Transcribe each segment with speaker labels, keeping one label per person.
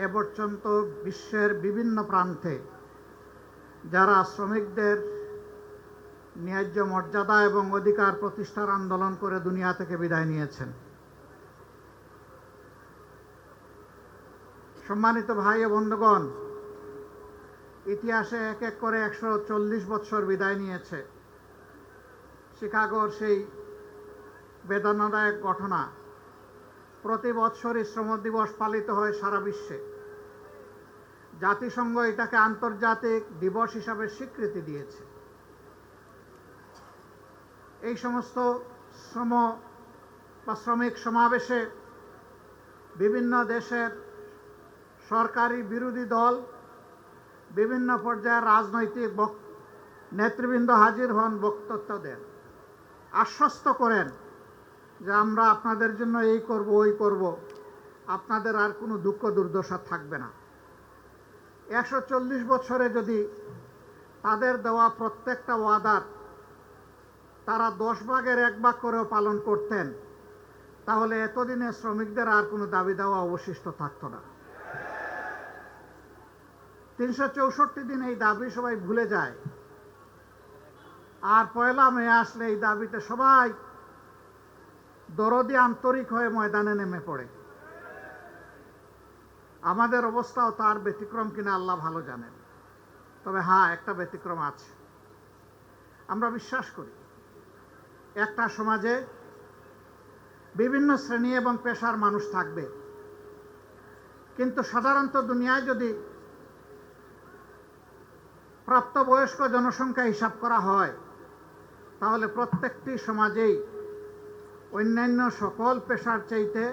Speaker 1: এ পর্যন্ত বিশ্বের বিভিন্ন প্রান্তে যারা শ্রমিকদের ন্যায্য মর্যাদা এবং অধিকার প্রতিষ্ঠার আন্দোলন করে দুনিয়া থেকে বিদায় নিয়েছেন। সম্মানিত ভাই ও বন্ধুগণ, ইতিহাসে এক এক করে 140 বছর বিদায় নিয়েছে। শিকাগোর সেই বেদনাদায়ক ঘটনা। প্রতি বছরই শ্রম দিবস পালিত হয় সারা বিশ্বে। জাতিসংঘ এটাকে আন্তর্জাতিক দিবস হিসাবে স্বীকৃতি দিয়েছে। এই সমস্ত শ্রমিক সমাবেশে বিভিন্ন দেশের সরকারি বিরোধী দল, বিভিন্ন পর্যায়ের রাজনৈতিক নেতৃবৃন্দ হাজির হন, বক্তব্য দেন, আশ্বস্ত করেন যে আমরা আপনাদের জন্য এই করব, ওই করব, আপনাদের আর কোনো দুঃখ দুর্দশা থাকবে না। 140 বছরে যদি তাদের দেওয়া প্রত্যেকটা ওয়াদার তারা 10 ভাগের 1 ভাগ করেও পালন করতেন, তাহলে এতদিনে শ্রমিকদের আর কোনো দাবি দেওয়া অবশিষ্ট থাকতো না। 364 দিন এই দাবি সবাই ভুলে যায়, আর 1 মে আসলে এই দাবিতে সবাই দরদি আন্তরিক হয়ে ময়দানে নেমে পড়ে। আমাদের অবস্থাও তার ব্যতিক্রম কিনা আল্লাহ ভালো জানেন। তবে হ্যাঁ, একটা ব্যতিক্রম আছে। আমরা বিশ্বাস করি একটা সমাজে বিভিন্ন শ্রেণী এবং পেশার মানুষ থাকবে, কিন্তু সাধারণত দুনিয়ায় যদি প্রাপ্তবয়স্ক জনসংখ্যা হিসাব করা হয়, তাহলে প্রত্যেকটি সমাজেই অন্যান্য সকল পেশার চাইতে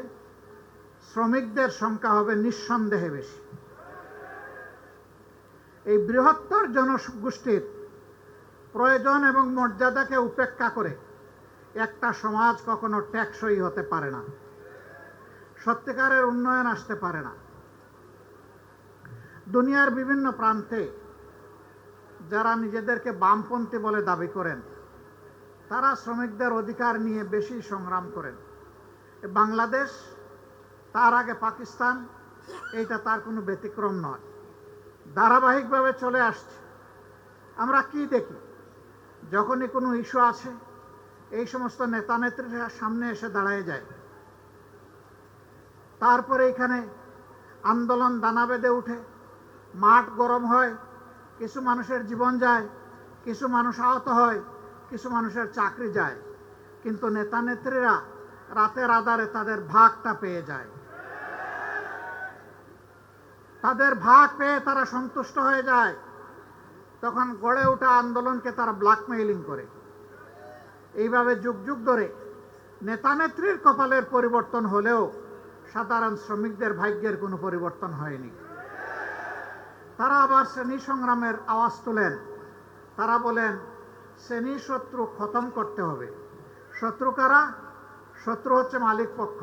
Speaker 1: শ্রমিকদের সংখ্যা হবে নিঃসন্দেহে বেশি। এই বৃহত্তর জনগোষ্ঠীর প্রয়োজন এবং মর্যাদাকে উপেক্ষা করে একটা সমাজ কখনো টেকসই হতে পারে না, সত্যিকারের উন্নয়ন আসতে পারে না। দুনিয়ার বিভিন্ন প্রান্তে যারা নিজেদেরকে বামপন্থী বলে দাবি করেন, তারা শ্রমিকদের অধিকার নিয়ে বেশি সংগ্রাম করেন। বাংলাদেশ, তার আগে পাকিস্তান, এইটা তার কোনো ব্যতিক্রম নয়, ধারাবাহিকভাবে চলে আসছে। আমরা কি দেখি, যখনই কোনো ইস্যু আছে এই সমস্ত নেতা নেত্রীরা সামনে এসে দাঁড়ায় যায়, তারপরে এখানে আন্দোলন দানা বেঁধে উঠে, মাঠ গরম হয়, কিছু মানুষের জীবন যায়, কিছু মানুষ আহত হয়, কিছু মানুষের চাকরি যায়, কিন্তু নেতা নেত্রীরা রাতের আধারে তাদের ভাগটা পেয়ে যায়। তাদের ভাগ পেয়ে তারা সন্তুষ্ট হয়ে যায়। তখন গড়ে ওঠা আন্দোলনকে তারা ব্ল্যাকমেইলিং করে। এইভাবে যুগ যুগ ধরে নেতা নেত্রীর কপালের পরিবর্তন হলেও সাধারণ শ্রমিকদের ভাগ্যের কোনো পরিবর্তন হয়নি। তারা আবার শ্রেণী সংগ্রামের আওয়াজ তোলেন। তারা বলেন শ্রেণী শত্রু খতম করতে হবে। শত্রু কারা? শত্রু হচ্ছে মালিক পক্ষ।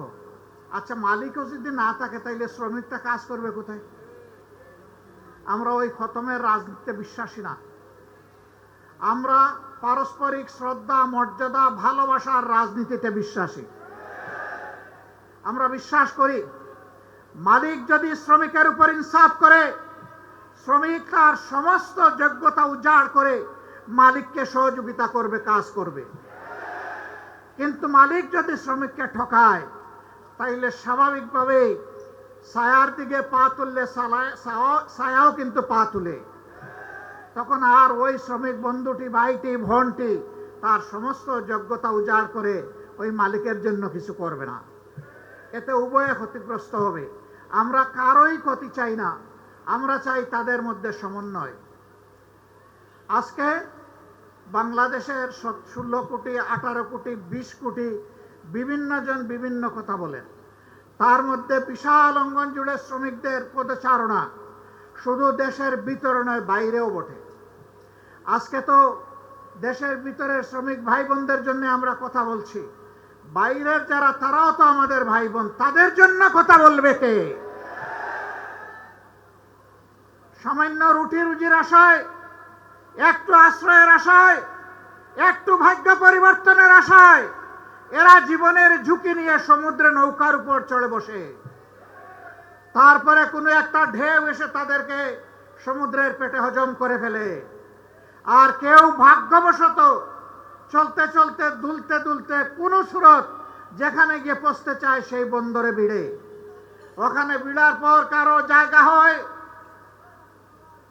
Speaker 1: আচ্ছা, মালিকও যদি না থাকে তাইলে শ্রমিকটা কাজ করবে কোথায়? আমরা ওই খতমের রাজনীতিতে বিশ্বাসী না। আমরা পারস্পরিক শ্রদ্ধা, মর্যাদা, ভালোবাসার রাজনীতিতে বিশ্বাসী। আমরা বিশ্বাস করি মালিক যদি শ্রমিকের উপর ইনসাফ করে, শ্রমিক তার সমস্ত যোগ্যতা উজাড় করে মালিককে সহযোগিতা করবে, কাজ করবে। কিন্তু মালিক যদি শ্রমিককে ঠকায়, তাইলে স্বাভাবিকভাবেই ছায়ার দিকে পা তুললে ছায়াও কিন্তু পা তুলে। তখন আর ওই শ্রমিক বন্ধুটি, ভাইটি, বোনটি তার সমস্ত যোগ্যতা উজাড় করে ওই মালিকের জন্য কিছু করবে না। এতে উভয়ে ক্ষতিগ্রস্ত হবে। আমরা কারোই ক্ষতি চাই না, আমরা চাই তাদের মধ্যে সমন্বয়। আজকে বাংলাদেশের 16 কোটি, 18 কোটি, 20 কোটি বিভিন্ন জন বিভিন্ন কথা বলেন। তার মধ্যে বিশাল অঙ্গন জুড়ে শ্রমিকদের পদচারণা শুধু দেশের ভিতরে নয়, বাইরেও বটে। আজকে তো দেশের ভিতরের শ্রমিক ভাই বোনদের জন্য আমরা কথা বলছি, বাইরের যারা তারাও তো আমাদের ভাই বোন, তাদের জন্য কথা বলবে কে? সামান্য রুটি রুজির আশায়, একটু আশ্রয়ের আশায়, একটু ভাগ্য পরিবর্তনের আশায় এরা জীবনের ঝুঁকি নিয়ে সমুদ্রে নৌকার উপর চড়ে বসে। তারপরে কোনো একটা ঢেউ এসে তাদেরকে সমুদ্রের পেটে হজম করে ফেলে। আর কেউ ভাগ্যবশত চলতে চলতে দুলতে দুলতে কোনো সুরত যেখানে গিয়ে পৌঁছতে চায় সেই বন্দরে ভিড়ে। ওখানে ভিড়ার পর কারো জায়গা হয়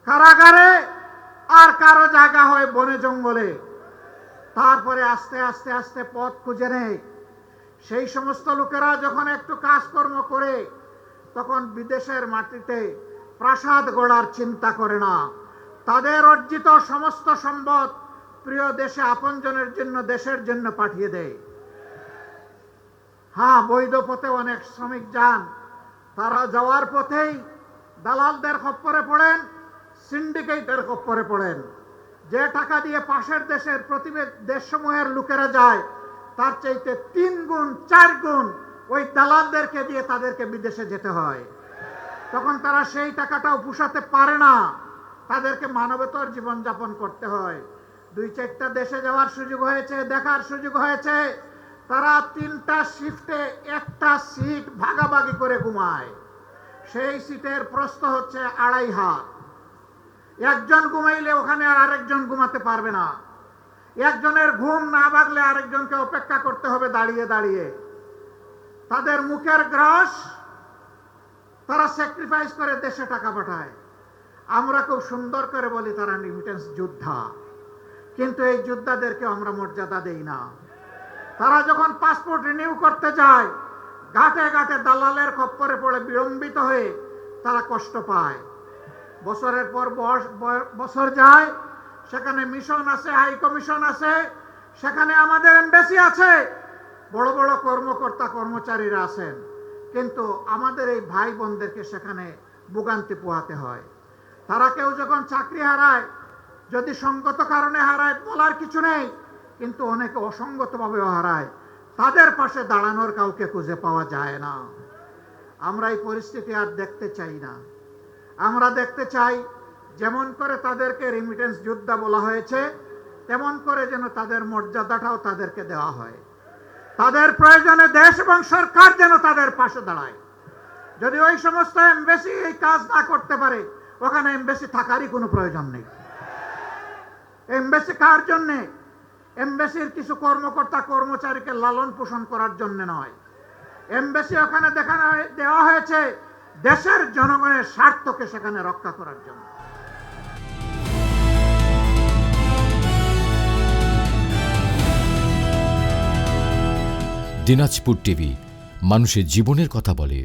Speaker 1: কারাগারে, আর কারো জায়গা হয় বনে জঙ্গলে। তারপরে আস্তে আস্তে আস্তে পথ খুঁজে নেয়। সেই সমস্ত লোকেরা যখন একটু কাজকর্ম করে, তখন বিদেশের মাটিতে প্রাসাদ গড়ার চিন্তা করে না। তাদের অর্জিত সমস্ত সম্পদ প্রিয় দেশে আপনজনের জন্য, দেশের জন্য পাঠিয়ে দেয়। হ্যাঁ, বৈধ পথে অনেক শ্রমিক যান, তারা যাওয়ার পথেই দালালদের খপ্পরে পড়েন, সিন্ডিকেটের খপ্পরে পড়েন। যে টাকা দিয়ে পাশের দেশের দেশসমূহের লোকেরা যায়, তার চাইতে 3 গুণ 4 গুণ ওই দালালদেরকে দিয়ে তাদেরকে বিদেশে যেতে হয়। তখন তারা সেই টাকাটাও পুষাতে পারে না, তাদেরকে মানবেতর জীবনযাপন করতে হয়। 2-4টা দেশে যাওয়ার সুযোগ হয়েছে, দেখার সুযোগ হয়েছে, তারা 3টা শিফটে একটা সিট ভাগাভাগি করে ঘুমায়। সেই সিটের প্রস্থ হচ্ছে 2.5 হাত। একজন ঘুমাইলে ওখানে আর আরেকজন ঘুমাতে পারবে না। একজনের ঘুম না ভাগলে আরেকজনকে অপেক্ষা করতে হবে দাঁড়িয়ে দাঁড়িয়ে। তাদের মুখের গ্রাস তারা স্যাক্রিফাইস করে দেশে টাকা পাঠায়। আমরা খুব সুন্দর করে বলি তারা রিমিটেন্স যোদ্ধা, কিন্তু এই যোদ্ধাদেরকে আমরা মর্যাদা দেই না। তারা যখন পাসপোর্ট রিনিউ করতে যায়, ঘাটে ঘাটে দালালের খপ্পরে পড়ে বিলম্বিত হয়ে তারা কষ্ট পায়। বছরের পর বছর যায়, সেখানে মিশন আছে, হাই কমিশন আছে, সেখানে আমাদের এমবাসি আছে, বড় বড় কর্মকর্তা কর্মচারীরা আছেন, কিন্তু আমাদের এই ভাই বোনদেরকে সেখানে ভোগান্তি পোহাতে হয়। তারা কেউ যখন চাকরি হারায়, যদি সঙ্গত কারণে হারায় বলার কিছু নেই, কিন্তু অনেকে অসঙ্গতভাবেও হারায়। তাদের পাশে দাঁড়ানোর কাউকে খুঁজে পাওয়া যায় না। আমরা এই পরিস্থিতি আর দেখতে চাই না। আমরা দেখতে চাই যেমন করে তাদেরকে রিমিটেন্স যোদ্ধা বলা হয়েছে, তেমন করে যেন তাদের মর্যাদাটাও তাদেরকে দেওয়া হয়। তাদের প্রয়োজনে দেশ এবং সরকার যেন তাদের পাশে দাঁড়ায়। যদি ওই সমস্ত এমবাসি এই কাজ না করতে পারে, ওখানে এমবাসি থাকারই কোনো প্রয়োজন নেই। এমবাসি কার জন্যে? এমবাসির কিছু কর্মকর্তা কর্মচারীকে লালন পোষণ করার জন্য নয়। এমবাসি ওখানে দেওয়া হয়েছে দেশের জনগণের স্বার্থকে সেখানে রক্ষা করার জন্য।
Speaker 2: দিনাজপুর টিভি, মানুষের জীবনের কথা বলে।